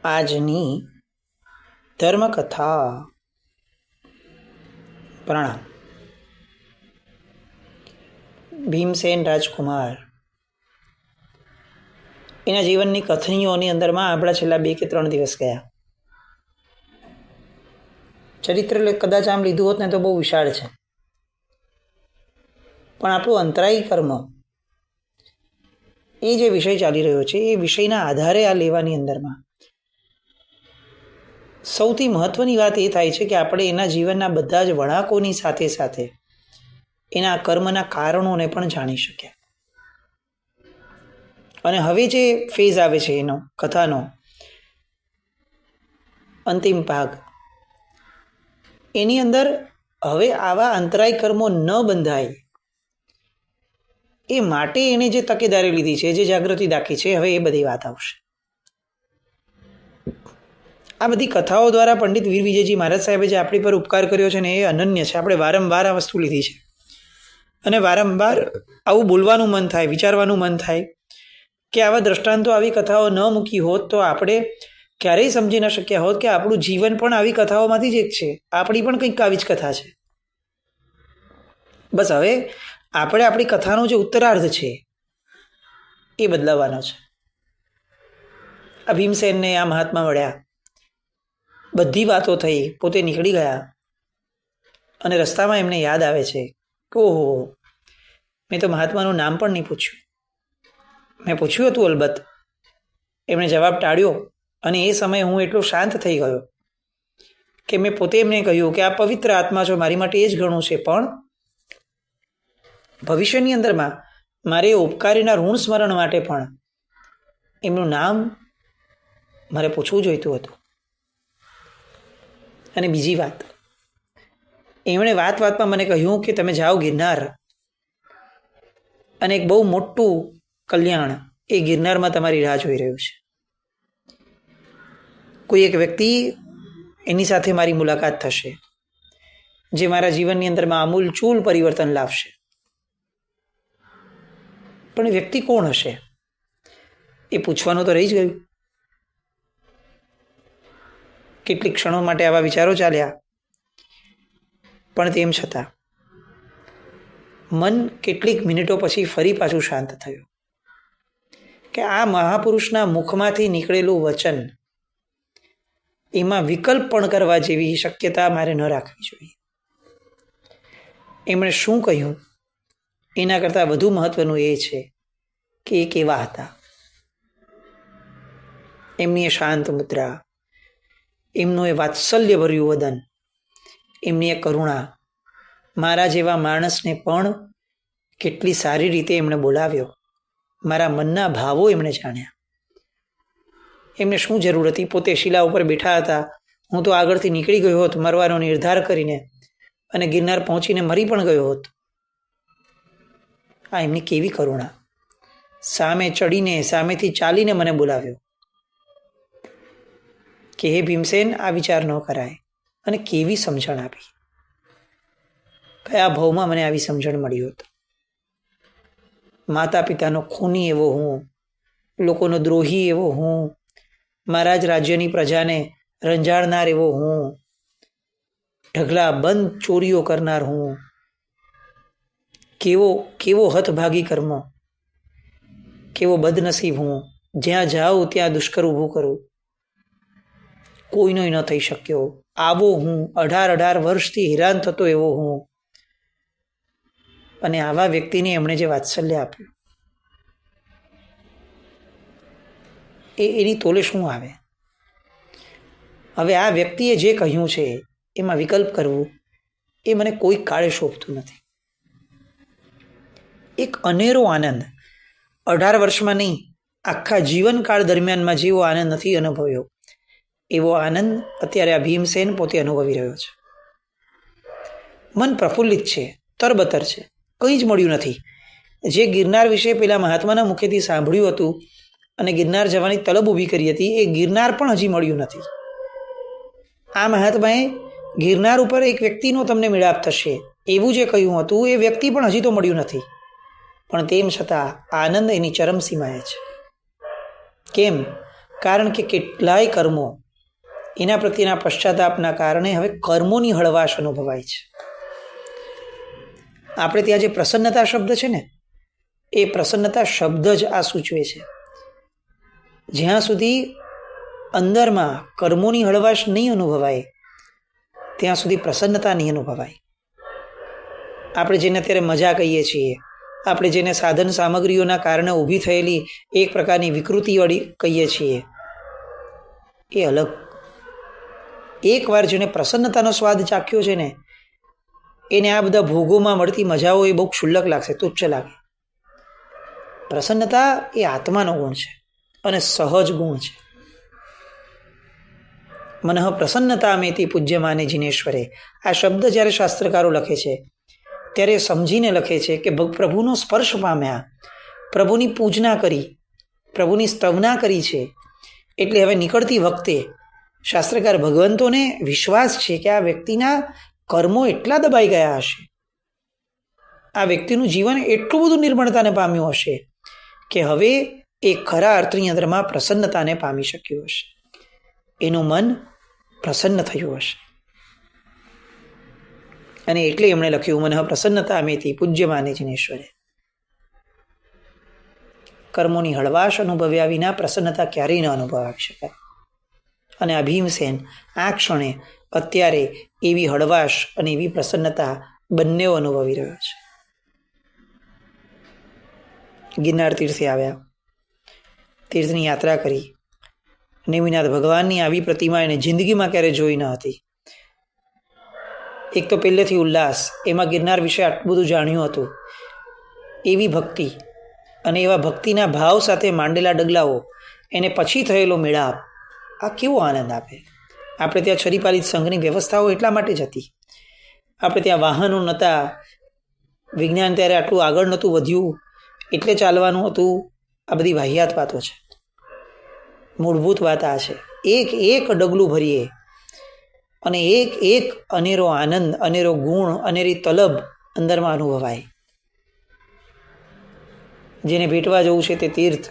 આજની ધર્મકથા. પ્રણામ. ભીમસેન રાજકુમાર એના જીવનની કથનીઓની અંદરમાં આપણા છેલ્લા 2 કે 3 દિવસ ગયા. ચરિત્ર કદાચ આમ લીધું હોત ને તો બહુ વિશાળ છે, પણ આપણું અંતરાયી કર્મ એ જે વિષય ચાલી રહ્યો છે એ વિષયના આધારે આ લેવાની અંદરમાં સૌથી મહત્વની વાત એ થાય છે કે આપણે એના જીવનના બધા જ વળાંકોની સાથે સાથે એના કર્મના કારણોને પણ જાણી શકીએ. અને હવે જે ફેઝ આવે છે એનો કથાનો અંતિમ ભાગ, એની અંદર હવે આવા અંતરાય કર્મો ન બંધાય એ માટે એને જે તકેદારી લીધી છે, જે જાગૃતિ દાખી છે, હવે એ બધી વાત આવશે. આ બધી કથાઓ દ્વારા પંડિત વીર વિજયજી મહારાજ સાહેબે જે આપણી પર ઉપકાર કર્યો છે ને એ અનન્ય છે. આપણે વારંવાર આ વસ્તુ લીધી છે અને વારંવાર આવું બોલવાનું મન થાય, વિચારવાનું મન થાય કે આવા દ્રષ્ટાંતો, આવી કથાઓ ન મૂકી હોત તો આપણે ક્યારેય સમજી ન શક્યા હોત કે આપણું જીવન પણ આવી કથાઓમાંથી જ એક છે. આપણી પણ કંઈક આવી જ કથા છે. બસ હવે આપણે આપણી કથાનો જે ઉત્તરાર્ધ છે એ બદલાવાનો છે. આ ભીમસેનને આ મહાત્મા મળ્યા, બધી વાતો થઈ, પોતે નીકળી ગયા અને રસ્તામાં એમને યાદ આવે છે કે ઓહો, મેં તો મહાત્માનું નામ પણ નહીં પૂછ્યું. મેં પૂછ્યું હતું અલબત્ત, એમણે જવાબ ટાળ્યો અને એ સમયે હું એટલો શાંત થઈ ગયો કે મેં પોતે એમને કહ્યું કે આ પવિત્ર આત્મા છો, મારી માટે એ જ ઘણું છે, પણ ભવિષ્યની અંદરમાં મારે ઉપકારીના ઋણ સ્મરણ માટે પણ એમનું નામ મારે પૂછવું જોઈતું હતું. અને બીજી વાત, એમણે વાતમાં મને કહ્યું કે તમે જાઓ ગિરનાર અને એક બહુ મોટું કલ્યાણ એ ગિરનારમાં તમારી રાહ જોઈ રહ્યું છે. કોઈ એક વ્યક્તિ, એની સાથે મારી મુલાકાત થશે જે મારા જીવનની અંદરમાં આમૂલચૂલ પરિવર્તન લાવશે. પણ એ વ્યક્તિ કોણ હશે એ પૂછવાનું તો રહી જ ગયું. કેટલીક ક્ષણો માટે આવા વિચારો ચાલ્યા, પણ તેમ છતાં મન કેટલીક મિનિટો પછી ફરી પાછું શાંત થયું કે આ મહાપુરુષના મુખમાંથી નીકળેલું વચન, એમાં વિકલ્પ પણ કરવા જેવી શક્યતા મારે ન રાખવી જોઈએ. એમણે શું કહ્યું એના કરતાં વધુ મહત્વનું એ છે કે એ કેવા હતા. એમની એ શાંત મુદ્રા, એમનું એ વાત્સલ્યભર્યું વદન, એમની એ કરુણા, મારા જેવા માણસને પણ કેટલી સારી રીતે એમણે બોલાવ્યો. મારા મનના ભાવો એમણે જાણ્યા. એમને શું જરૂર હતી? પોતે શિલા ઉપર બેઠા હતા, હું તો આગળથી નીકળી ગયો હોત મરવાનો નિર્ધાર કરીને અને ગિરનાર પહોંચીને મરી પણ ગયો હોત. આ એમની કેવી કરુણા! સામે ચડીને, સામેથી ચાલીને મને બોલાવ્યો કે હે ભીમસેન, આ વિચાર ન કરાય. અને કેવી સમજણ આપી! કયા ભાવમાં મને આવી સમજણ મળી હોત? માતા પિતાનો ખૂની એવો હું, લોકોનો દ્રોહી એવો હું, મારા જ રાજ્યની પ્રજાને રંજાડનાર એવો હું, ઢગલા બંધ ચોરીઓ કરનાર હું, કેવો હતભાગી કર્મ, કેવો બદનસીબ હું, જ્યાં જાઉં ત્યાં દુષ્કર ઊભું કરું, કોઈનો ન થઈ શક્યો આવો હું, 18 વર્ષથી હેરાન થતો એવો હું. અને આવા વ્યક્તિને એમણે જે વાત્સલ્ય આપ્યું એની તોલે શું આવે? હવે આ વ્યક્તિએ જે કહ્યું છે એમાં વિકલ્પ કરવું એ મને કોઈ કાળે શોભતું નથી. એક અનેરો આનંદ 18 વર્ષમાં નહીં, આખા જીવનકાળ દરમિયાનમાં જેવો આનંદ નથી અનુભવ્યો એવો આનંદ અત્યારે આ ભીમસેન પોતે અનુભવી રહ્યો છે. મન પ્રફુલ્લિત છે, તરબતર છે. કંઈ જ મળ્યું નથી. જે ગિરનાર વિશે પેલા મહાત્માના મુખેથી સાંભળ્યું હતું અને ગિરનાર જવાની તલબ ઊભી કરી હતી, એ ગિરનાર પણ હજી મળ્યું નથી. આ મહાત્માએ ગિરનાર ઉપર એક વ્યક્તિનો તમને મિલાપ થશે એવું જે કહ્યું હતું એ વ્યક્તિ પણ હજી તો મળ્યું નથી. પણ તેમ છતાં આનંદ એની ચરમસીમાએ છે. કેમ? કારણ કે કેટલાય કર્મો એના પ્રત્યેના પશ્ચાતાપના કારણે હવે કર્મોની હળવાશ અનુભવાય છે. આપણે ત્યાં જે પ્રસન્નતા શબ્દ છે ને, એ પ્રસન્નતા શબ્દ જ આ સૂચવે છે. જ્યાં સુધી અંદરમાં કર્મોની હળવાશ નહીં અનુભવાય ત્યાં સુધી પ્રસન્નતા નહીં અનુભવાય. આપણે જેને અત્યારે મજા કહીએ છીએ, આપણે જેને સાધન સામગ્રીઓના કારણે ઊભી થયેલી એક પ્રકારની વિકૃતિવાળી કહીએ છીએ, એ અલગ. એકવાર જેને પ્રસન્નતાનો સ્વાદ ચાખ્યો છે ને, એને આ બધા ભોગોમાં મળતી મજાઓ એ બહુ ક્ષુલ્લક લાગશે, તુચ્છ લાગે. પ્રસન્નતા એ આત્માનો ગુણ છે અને સહજ ગુણ છે. મનઃ પ્રસન્નતામેતિ પૂજ્યમાને જિનેશ્વરે. આ શબ્દ જ્યારે શાસ્ત્રકારો લખે છે ત્યારે સમજીને લખે છે કે પ્રભુનો સ્પર્શ પામ્યા, પ્રભુની પૂજના કરી, પ્રભુની સ્તવના કરી છે, એટલે હવે નીકળતી વખતે શાસ્ત્રકાર ભગવંતોને વિશ્વાસ છે કે આ વ્યક્તિના કર્મો એટલા દબાઈ ગયા હશે, આ વ્યક્તિનું જીવન એટલું બધું નિર્મળતાને પામ્યું હશે કે હવે એ ખરા અર્થની અંદરમાં પ્રસન્નતાને પામી શક્યું હશે, એનું મન પ્રસન્ન થયું હશે. અને એટલે એમણે લખ્યું મનઃ પ્રસન્નતામેતિ પૂજ્યમાને જિનેશ્વરે. કર્મોની હળવાશ અનુભવ્યા વિના પ્રસન્નતા ક્યારેય ન અનુભવાવી શકાય. અને આ ભીમસેન આ ક્ષણે અત્યારે એવી હળવાશ અને એવી પ્રસન્નતા બંને અનુભવી રહ્યો છે. ગિરનાર તીર્થે આવ્યા, તીર્થની યાત્રા કરી. નેમિનાથ ભગવાનની આવી પ્રતિમા એને જિંદગીમાં ક્યારે જોઈ ન હતી. એક તો પહેલેથી ઉલ્લાસ, એમાં ગિરનાર વિશે આટલું બધું જાણ્યું હતું, એવી ભક્તિ અને એવા ભક્તિના ભાવ સાથે માંડેલા ડગલાઓ, એને પછી થયેલો મેળાપ, આ કેવો આનંદ આપે. આપણે ત્યાં છરીપાલિત સંઘની વ્યવસ્થાઓ એટલા માટે જ હતી. આપણે ત્યાં વાહનો નહોતા, વિજ્ઞાન ત્યારે આટલું આગળ નહોતું વધ્યું, એટલે ચાલવાનું હતું. આ બધી વાહિયાત વાતો છે. મૂળભૂત વાત આ છે, એક એક ડગલું ભરીએ અને એક એક અનેરો આનંદ, અનેરો ગુણ, અનેરી તલબ અંદરમાં અનુભવાય. જેને ભેટવા જવું છે તે તીર્થ,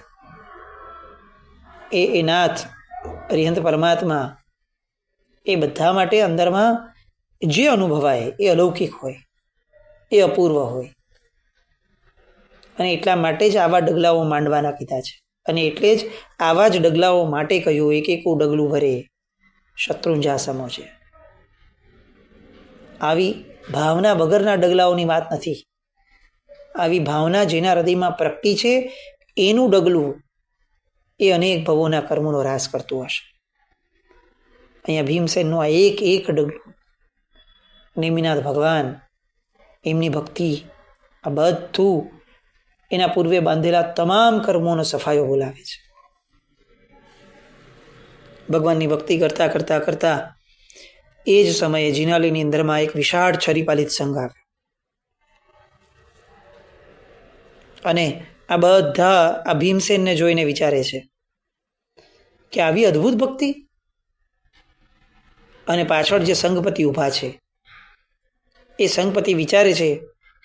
એ નાથ, અરિહંત પરમાત્મા, એ બધા માટે અંદરમાં જે અનુભવાય એ અલૌકિક હોય, એ અપૂર્વ હોય. અને એટલા માટે જ આવા ડગલાઓ માંડવાના કીધા છે. અને એટલે જ આવા જ ડગલાઓ માટે કહ્યું એક એક ડગલું ભરે શત્રુંજા સમો છે. આવી ભાવના વગરના ડગલાઓની વાત નથી. આવી ભાવના જેના હૃદયમાં પ્રગટી છે એનું ડગલું એ અનેક ભવોના કર્મોનો રાસ કરતું હશે. અહીંયા ભીમસેનનું આ એક એક ડગલું, નેમિનાથ ભગવાન, એમની ભક્તિ, આ બધું એના પૂર્વે બાંધેલા તમામ કર્મોનો સફાયો બોલાવે છે. ભગવાનની ભક્તિ કરતા કરતા કરતા એ જ સમયે જિનાલીની અંદરમાં એક વિશાળ છરીપાલિત સંઘ આવ્યો. અને આ બધા આ ભીમસેનને જોઈને વિચારે છે કે આવી અદ્ભુત ભક્તિ. અને પાછળ જે સંઘપતિ ઊભા છે એ સંઘપતિ વિચારે છે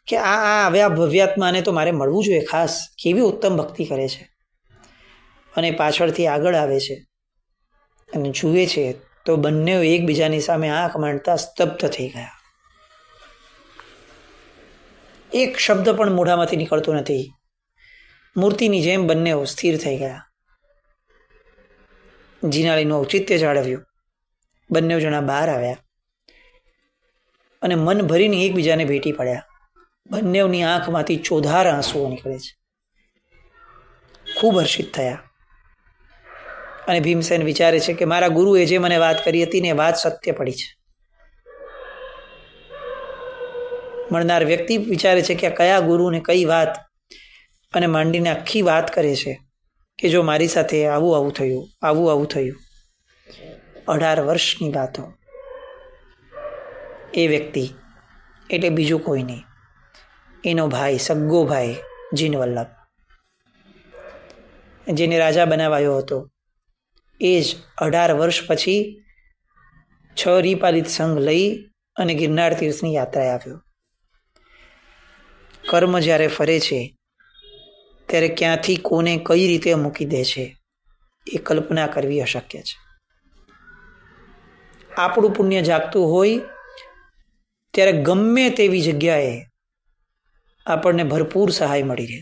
કે આ આવ્યા ભવ્યાત્માને તો મારે મળવું જોઈએ ખાસ, કેવી ઉત્તમ ભક્તિ કરે છે. અને પાછળથી આગળ આવે છે અને જુએ છે તો બંને એકબીજાની સામે આંખ માંડતા સ્તબ્ધ થઈ ગયા. એક શબ્દ પણ મોઢામાંથી નીકળતો નથી. મૂર્તિની જેમ બંને સ્થિર થઈ ગયા. જિનાલીનું ઔચિત્ય જાળવ્યું. બંને જણા બહાર આવ્યા અને મન ભરીને એકબીજાને ભેટી પડ્યા. બંનેની આંખમાંથી ચોધાર આંસુઓ નીકળે છે. ખૂબ હર્ષિત થયા. અને ભીમસેન વિચારે છે કે મારા ગુરુએ જે મને વાત કરી હતી ને વાત સત્ય પડી છે. મળનાર વ્યક્તિ વિચારે છે કે કયા ગુરુને કઈ વાત, અને માંડીને આખી વાત કરે છે કે જો મારી સાથે આવું આવું થયું, આવું આવું થયું. 18 વર્ષની વાતો. એ વ્યક્તિ એટલે બીજું કોઈ નહીં, એનો ભાઈ, સગ્ગો ભાઈ જીનવલ્લભ, જેને રાજા બનાવાયો હતો. એ જ 18 વર્ષ પછી 6 રીપાલિત સંઘ લઈ અને ગિરનાર તીર્થની યાત્રાએ આવ્યો. કર્મ જ્યારે ફરે છે ત્યારે ક્યાંથી કોને કઈ રીતે મૂકી દે છે એ કલ્પના કરવી અશક્ય છે. આપણું પુણ્ય જાગતું હોય ત્યારે ગમે તેવી જગ્યાએ આપણને ભરપૂર સહાય મળી રહે,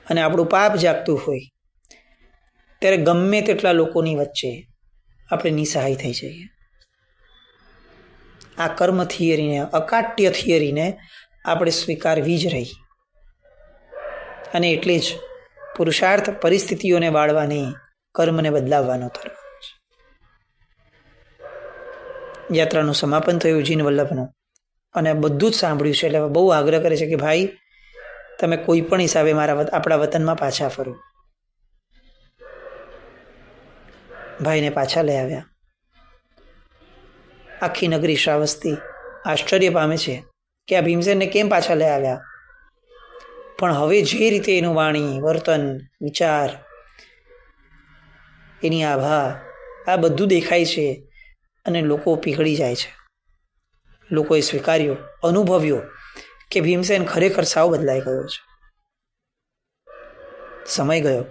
અને આપણું પાપ જાગતું હોય ત્યારે ગમે તેટલા લોકોની વચ્ચે આપણે નિસહાય થઈ જઈએ. આ કર્મ થિયરીને, અકાટ્ય થિયરીને આપણે સ્વીકારવી જ રહી. અને એટલે જ પુરુષાર્થ પરિસ્થિતિઓને વાળવાની, કર્મને બદલાવવાનો ધર્મ છે. યાત્રાનું સમાપન થયું જીન વલ્લભનું, અને બધું જ સાંભળ્યું છે. એટલે બહુ આગ્રહ કરે છે કે ભાઈ તમે કોઈ પણ હિસાબે આપણા વતનમાં પાછા ફરો. ભાઈને પાછા લઈ આવ્યા. આખી નગરી શ્રાવસ્તી આશ્ચર્ય પામે છે કે આ ભીમસેનને કેમ પાછા લઈ આવ્યા. પણ હવે જે રીતે એનું વાણી, વર્તન, વિચાર, એની આભા, આ બધું દેખાય છે અને લોકો પીગળી જાય છે. લોકોએ સ્વીકાર્યો, અનુભવ્યો કે ભીમસેન ખરેખર સાવ બદલાઈ ગયો છે. સમય ગયો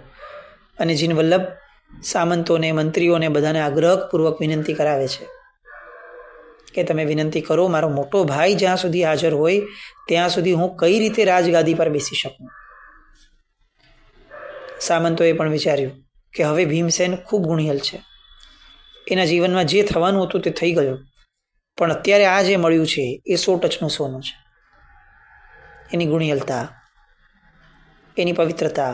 અને જીન વલ્લભ સામંતોને, મંત્રીઓને બધાને આગ્રહપૂર્વક વિનંતી કરાવે છે કે તમે વિનંતી કરો, મારો મોટો ભાઈ જ્યાં સુધી હાજર હોય ત્યાં સુધી હું કઈ રીતે રાજગાદી પર બેસી શકું. સામંતોએ પણ વિચાર્યું કે હવે ભીમસેન ખૂબ ગુણિયલ છે, એના જીવનમાં જે થવાનું હતું તે થઈ ગયું, પણ અત્યારે આ જે મળ્યું છે એ 100 સોનું છે. એની ગુણિયલતા, એની પવિત્રતા,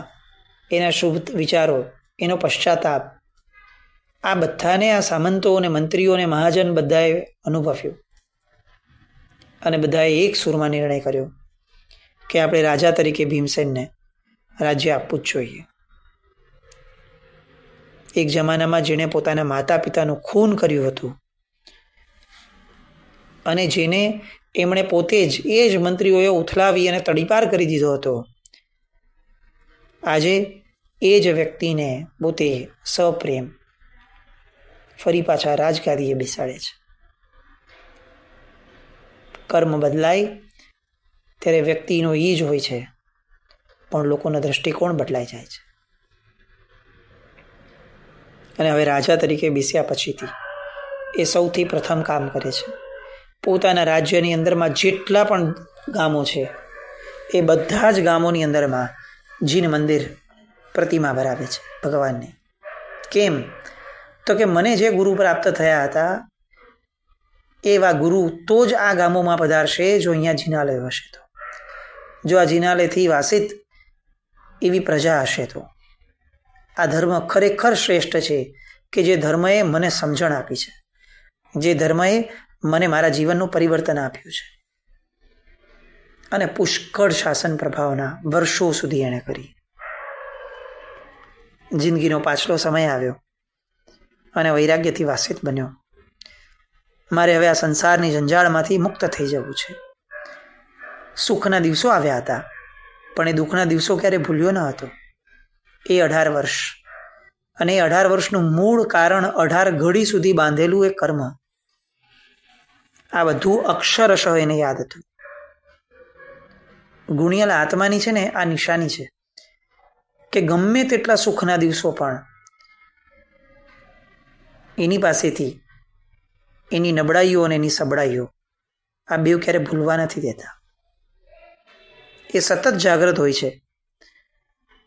એના શુભ વિચારો, એનો પશ્ચાતાપ, આ બધાને આ સામંતો અને મંત્રીઓ અને મહાજન બધાએ અનુભવ્યું. અને બધાએ એક સુરમાં નિર્ણય કર્યો કે આપણે રાજા તરીકે ભીમસેનને રાજ્ય આપવું જ જોઈએ. એક જમાનામાં જેણે પોતાના માતા પિતાનું ખૂન કર્યું હતું અને જેને એમણે પોતે જ, એ જ મંત્રીઓએ ઉથલાવી અને તડીપાર કરી દીધો હતો, આજે એ જ વ્યક્તિને પોતે સપ્રેમ ફરી પાછા રાજગાદીએ બેસાડે છે. કર્મ બદલાય ત્યારે વ્યક્તિનો એ જ હોય છે, પણ લોકોનો દ્રષ્ટિકોણ બદલાઈ જાય છે. અને હવે રાજા તરીકે બેસ્યા પછીથી એ સૌથી પ્રથમ કામ કરે છે, પોતાના રાજ્યની અંદરમાં જેટલા પણ ગામો છે એ બધા જ ગામોની અંદરમાં જીન મંદિર, પ્રતિમા ભરાવે છે ભગવાનની. કેમ? તો કે મને જે ગુરુ પ્રાપ્ત થયા હતા એવા ગુરુ તો જ આ ગામોમાં પધારશે જો અહીંયા જિનાલય હશે તો, જો આ જિનાલયથી વાસિત એવી પ્રજા હશે તો. આ ધર્મ ખરેખર શ્રેષ્ઠ છે કે જે ધર્મએ મને સમજણ આપી છે, જે ધર્મએ મને મારા જીવનનું પરિવર્તન આપ્યું છે. અને પુષ્કળ શાસન પ્રભાવના વર્ષો સુધી એણે કરી. જિંદગીનો પાછલો સમય આવ્યો અને વૈરાગ્યથી વાસિત બન્યો. મારે હવે આ સંસારની જંજાળમાંથી મુક્ત થઈ જવું છે. સુખના દિવસો આવ્યા હતા, પણ એ દુઃખના દિવસો ક્યારે ભૂલ્યો ન હતો. એ 18 વર્ષ, અને એ 18 વર્ષનું મૂળ કારણ 18 ઘડી સુધી બાંધેલું એ કર્મ, આ બધું અક્ષરશઃ એને યાદ હતું. ગુણિયલ આત્માની છે ને આ નિશાની છે કે ગમે તેટલા સુખના દિવસો પણ એની પાસેથી એની નબળાઈઓ અને એની સબળાઈઓ આ બેવ ક્યારે ભૂલવા નથી દેતા. એ સતત જાગૃત હોય છે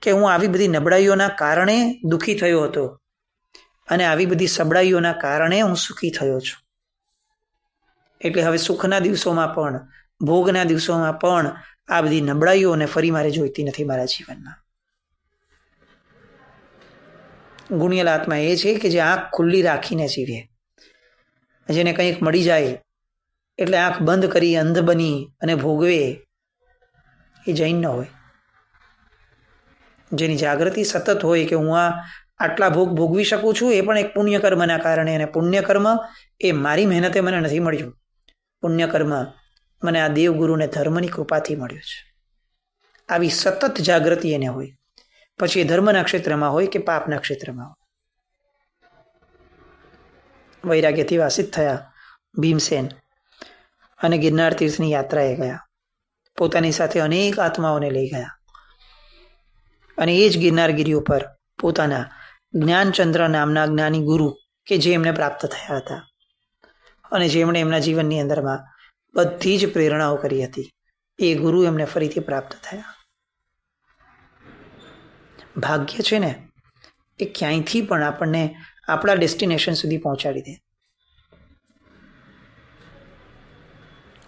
કે હું આવી બધી નબળાઈઓના કારણે દુઃખી થયો હતો અને આવી બધી સબળાઈઓના કારણે હું સુખી થયો છું. એટલે હવે સુખના દિવસોમાં પણ, ભોગના દિવસોમાં પણ આ બધી નબળાઈઓને ફરી મારે જોઈતી નથી મારા જીવનમાં. ગુણિયલ આત્મા એ છે કે જે આંખ ખુલ્લી રાખીને જીવે, જેને કંઈક મળી જાય એટલે આંખ બંધ કરી અંધ બની અને ભોગવે, એ જૈન ન હોય. જેની જાગૃતિ સતત હોય કે હું આટલા ભોગ ભોગવી શકું છું, એ પણ એક પુણ્યકર્મના કારણે. અને પુણ્યકર્મ એ મારી મહેનતે મને નથી મળ્યું, પુણ્યકર્મ મને આ દેવગુરુને ધર્મની કૃપાથી મળ્યું છે. આવી સતત જાગૃતિ એને હોય, પછી એ ધર્મના ક્ષેત્રમાં હોય કે પાપના ક્ષેત્રમાં હોય. વૈરાગ્યથી વાસિત થયા ભીમસેન અને ગિરનાર તીર્થની યાત્રાએ ગયા. પોતાની સાથે અનેક આત્માઓને લઈ ગયા અને એ જ ગિરનારગીરી ઉપર પોતાના જ્ઞાનચંદ્ર નામના જ્ઞાની ગુરુ કે જે એમને પ્રાપ્ત થયા હતા અને જેમણે એમના જીવનની અંદરમાં બધી જ પ્રેરણાઓ કરી હતી, એ ગુરુ એમને ફરીથી પ્રાપ્ત થયા. ભાગ્ય છે ને એ ક્યાંયથી પણ આપણને આપણા ડેસ્ટિનેશન સુધી પહોંચાડી દે.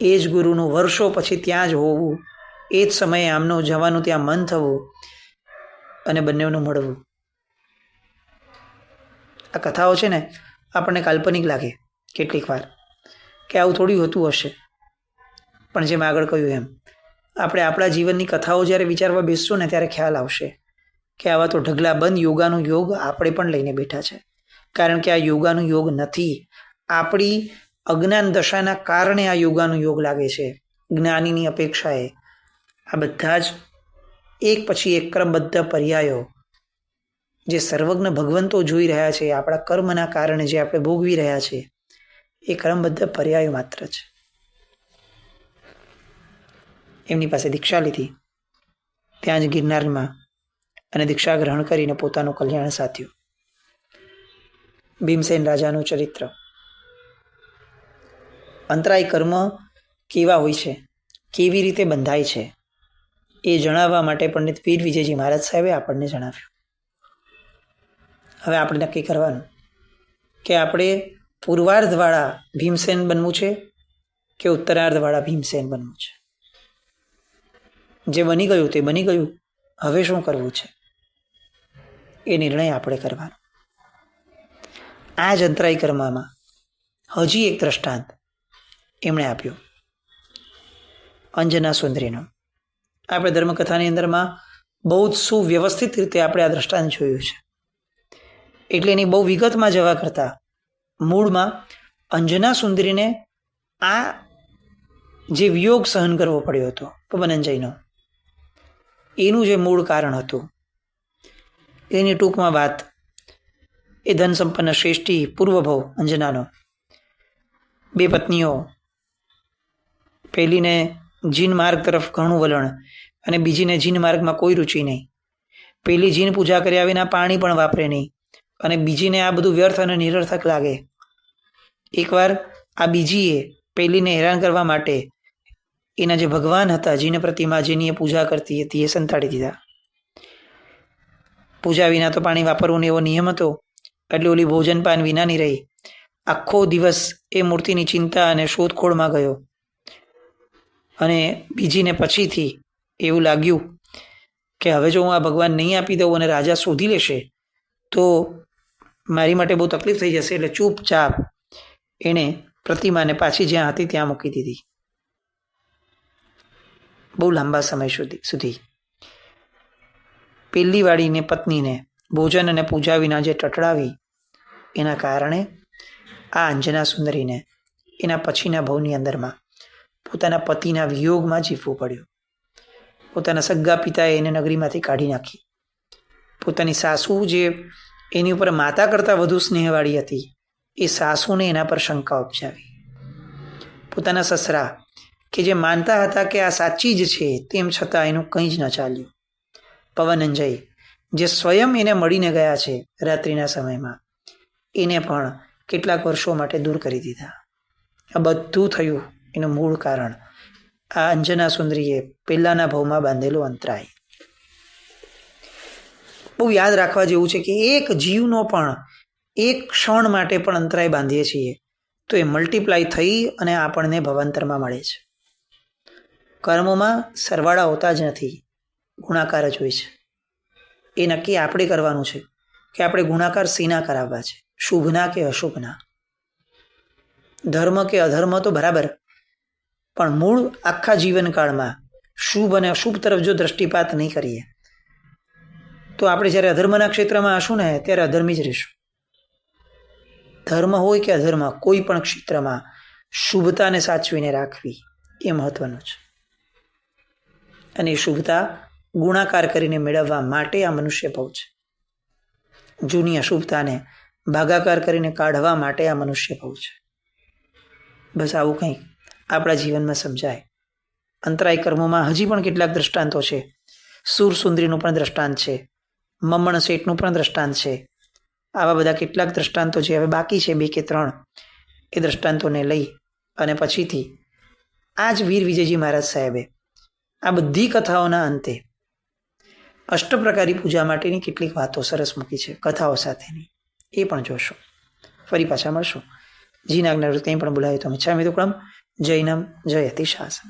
એ જ ગુરુનું વર્ષો પછી ત્યાં જ હોવું, એ જ સમયે આમનું જવાનું ત્યાં મન થવું અને બંનેનું મળવું. આ કથાઓ છે ને આપણને કાલ્પનિક લાગે કેટલીક વાર કે આવું થોડું હોતું હશે, પણ જેમ આગળ કહ્યું એમ આપણે આપણા જીવનની કથાઓ જ્યારે વિચારવા બેસશું ને ત્યારે ખ્યાલ આવશે કે આવા તો ઢગલાબંધ યોગાનું યોગ આપણે પણ લઈને બેઠા છે. કારણ કે આ યોગાનું યોગ નથી, આપણી અજ્ઞાન દશાના કારણે આ યોગાનું યોગ લાગે છે. જ્ઞાનીની અપેક્ષાએ આ બધા જ એક પછી એક ક્રમબદ્ધ પર્યાયો જે સર્વજ્ઞ ભગવંતો જોઈ રહ્યા છે, આપણા કર્મના કારણે જે આપણે ભોગવી રહ્યા છે, એ ક્રમબદ્ધ પર્યાયો માત્ર છે. એમની પાસે દીક્ષા લીધી, ત્યાં જ ગિરનારમાં, અને દીક્ષા ગ્રહણ કરીને પોતાનું કલ્યાણ સાધ્યું. ભીમસેન રાજાનું ચરિત્ર. અંતરાય કર્મ કેવા હોય છે, કેવી રીતે બંધાય છે, એ જણાવવા માટે પંડિત વીર વિજયજી મહારાજ સાહેબે આપણને જણાવ્યું. હવે આપણે નક્કી કરવાનું કે આપણે પૂર્વાર્ધવાળા ભીમસેન બનવું છે કે ઉત્તરાર્ધવાળા ભીમસેન બનવું છે. જે બની ગયું તે બની ગયું, હવે શું કરવું છે એ નિર્ણય આપણે કરવાનો. આ જ અંતરાય કર્મમાં હજી એક દ્રષ્ટાંત એમણે આપ્યો, અંજના સુંદરીનો. આપણે ધર્મકથાની અંદરમાં બહુ જ સુવ્યવસ્થિત રીતે આપણે આ દ્રષ્ટાંત જોયું છે, એટલે એની બહુ વિગતમાં જવા કરતા મૂળમાં અંજના સુંદરીને આ જે વિયોગ સહન કરવો પડ્યો હતો પવનંજયનો, એનું જે મૂળ કારણ હતું એની ટૂંકમાં વાત. એ ધન સંપન્ન શ્રેષ્ઠી પૂર્વભવ અંજનાનો, બે પત્નીઓ, પહેલીને જીન માર્ગ તરફ ઘણું વલણ અને બીજીને જીન માર્ગમાં કોઈ રુચિ નહીં. પહેલી જીન પૂજા કર્યા વિના પાણી પણ વાપરે નહીં અને બીજીને આ બધું વ્યર્થ અને નિરર્થક લાગે. એકવાર આ બીજીએ પહેલીને હેરાન કરવા માટે એના જે ભગવાન હતા, જીન પ્રતિમા જેની એ પૂજા કરતી હતી, એ સંતાડી દીધા. પૂજા વિના તો પાણી વાપરવું એવો નિયમ હતો, એટલે ઓલી ભોજન પાન વિનાની રહી. આખો દિવસ એ મૂર્તિની ચિંતા અને શોધખોળમાં ગયો અને બીજીને પછીથી એવું લાગ્યું કે હવે જો હું આ ભગવાન નહીં આપી દઉં અને રાજા શોધી લેશે તો મારી માટે બહુ તકલીફ થઈ જશે. એટલે ચૂપચાપ એણે પ્રતિમાને પાછી જ્યાં હતી ત્યાં મૂકી દીધી. બહુ લાંબા સમય સુધી પેલી વાળીને પત્નીને ભોજન અને પૂજા વિના જે ટટડાવી, એના કારણે આ અંજના સુંદરીને એના પછીના ભવની અંદરમાં પોતાના પતિના વિયોગમાં જીવવું પડ્યું. પોતાના સગ્ગા પિતાએ એને નગરીમાંથી કાઢી નાખી. પોતાની સાસુ જે એની ઉપર માતા કરતાં વધુ સ્નેહવાળી હતી, એ સાસુને એના પર શંકા ઉપજાવી. પોતાના સસરા કે જે માનતા હતા કે આ સાચી જ છે, તેમ છતાં એનું કંઈ જ ન ચાલ્યું. પવનંજય જે સ્વયં એને મળીને ગયા છે રાત્રિના સમયમાં, એને પણ કેટલાક વર્ષો માટે દૂર કરી દીધા. આ બધું થયું એનું મૂળ કારણ આ અંજના સુંદરીએ પહેલાના ભવમાં બાંધેલો અંતરાય. બહુ યાદ રાખવા જેવું છે કે એક જીવનો પણ એક ક્ષણ માટે પણ અંતરાય બાંધીએ છીએ તો એ મલ્ટીપ્લાય થઈ અને આપણને ભવાંતરમાં મળે છે. કર્મોમાં સરવાળા હોતા જ નથી, ગુણાકાર જ હોય છે. એ નક્કી આપણે કરવાનું છે કે આપણે ગુણાકાર શેના કરાવવા છે, શુભના કે અશુભના, ધર્મ કે અધર્મ તો બરાબર, પણ મૂળ આખા જીવનકાળમાં શુભ અને અશુભ તરફ જો દ્રષ્ટિપાત નહીં કરીએ તો આપણે જ્યારે અધર્મના ક્ષેત્રમાં હશું ને ત્યારે અધર્મી જ રહીશું. ધર્મ હોય કે અધર્મ, કોઈ પણ ક્ષેત્રમાં શુભતાને સાચવીને રાખવી એ મહત્વનું છે. અને એ શુભતા ગુણાકાર કરીને મેળવવા માટે આ મનુષ્ય ભવ છે. જૂની અશુભતાને ભાગાકાર કરીને કાઢવા માટે આ મનુષ્ય ભવ છે. બસ આવું કંઈક આપણા જીવનમાં સમજાય. અંતરાય કર્મોમાં હજી પણ કેટલાક દ્રષ્ટાંતો છે. સુર સુંદરીનું પણ દ્રષ્ટાંત છે મમ્મણ શેઠનું પણ દ્રષ્ટાંત છે. આવા બધા કેટલાક દ્રષ્ટાંતો જે હવે બાકી છે 2 કે 3 એ દ્રષ્ટાંતોને લઈ અને પછીથી આ જ વીર વિજયજી મહારાજ સાહેબે આ બધી કથાઓના અંતે અષ્ટપ્રકારી પૂજા માટેની કેટલીક વાતો સરસ મૂકી છે કથાઓ સાથેની, એ પણ જોશો. ફરી પાછા મળશું. જીના આજ્ઞા કંઈ પણ બોલાય તો મિચ્છામિ દુક્કડમ. જૈનમ જયતિ શાસન.